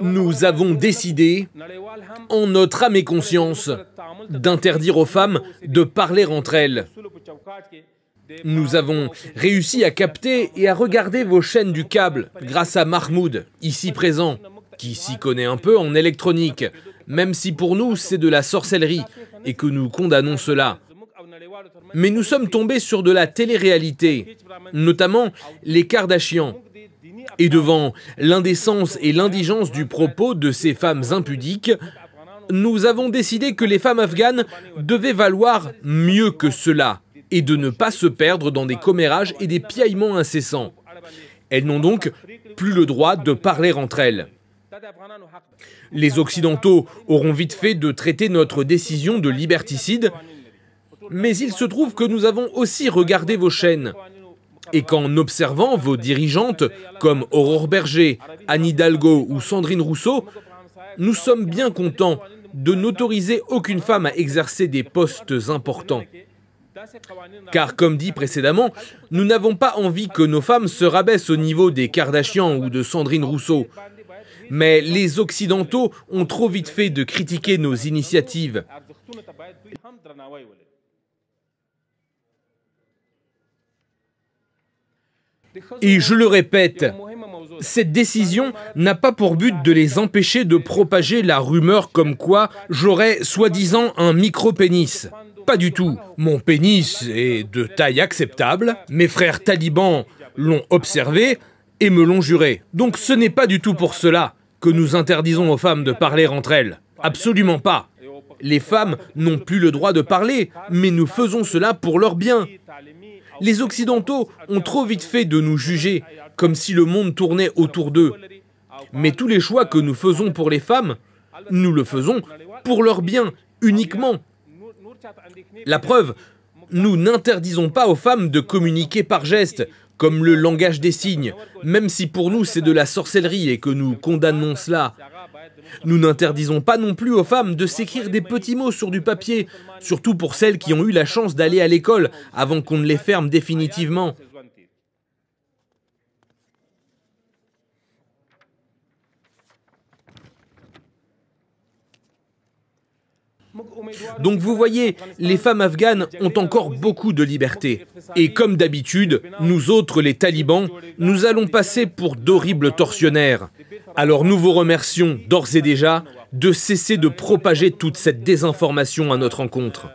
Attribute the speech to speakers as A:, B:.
A: Nous avons décidé, en notre âme et conscience, d'interdire aux femmes de parler entre elles. Nous avons réussi à capter et à regarder vos chaînes du câble grâce à Mahmoud, ici présent, qui s'y connaît un peu en électronique, même si pour nous c'est de la sorcellerie et que nous condamnons cela. Mais nous sommes tombés sur de la télé-réalité, notamment les Kardashians. Et devant l'indécence et l'indigence du propos de ces femmes impudiques, nous avons décidé que les femmes afghanes devaient valoir mieux que cela et de ne pas se perdre dans des commérages et des piaillements incessants. Elles n'ont donc plus le droit de parler entre elles. Les Occidentaux auront vite fait de traiter notre décision de liberticide, mais il se trouve que nous avons aussi regardé vos chaînes. Et qu'en observant vos dirigeantes comme Aurore Berger, Anne Hidalgo ou Sandrine Rousseau, nous sommes bien contents de n'autoriser aucune femme à exercer des postes importants. Car comme dit précédemment, nous n'avons pas envie que nos femmes se rabaissent au niveau des Kardashians ou de Sandrine Rousseau. Mais les Occidentaux ont trop vite fait de critiquer nos initiatives. Et je le répète, cette décision n'a pas pour but de les empêcher de propager la rumeur comme quoi j'aurais soi-disant un micro-pénis. Pas du tout. Mon pénis est de taille acceptable, mes frères talibans l'ont observé et me l'ont juré. Donc ce n'est pas du tout pour cela que nous interdisons aux femmes de parler entre elles. Absolument pas. Les femmes n'ont plus le droit de parler, mais nous faisons cela pour leur bien. Les Occidentaux ont trop vite fait de nous juger, comme si le monde tournait autour d'eux. Mais tous les choix que nous faisons pour les femmes, nous le faisons pour leur bien, uniquement. La preuve, nous n'interdisons pas aux femmes de communiquer par gestes, comme le langage des signes, même si pour nous c'est de la sorcellerie et que nous condamnons cela. Nous n'interdisons pas non plus aux femmes de s'écrire des petits mots sur du papier, surtout pour celles qui ont eu la chance d'aller à l'école avant qu'on ne les ferme définitivement. Donc vous voyez, les femmes afghanes ont encore beaucoup de liberté. Et comme d'habitude, nous autres, les talibans, nous allons passer pour d'horribles tortionnaires. Alors nous vous remercions d'ores et déjà de cesser de propager toute cette désinformation à notre encontre.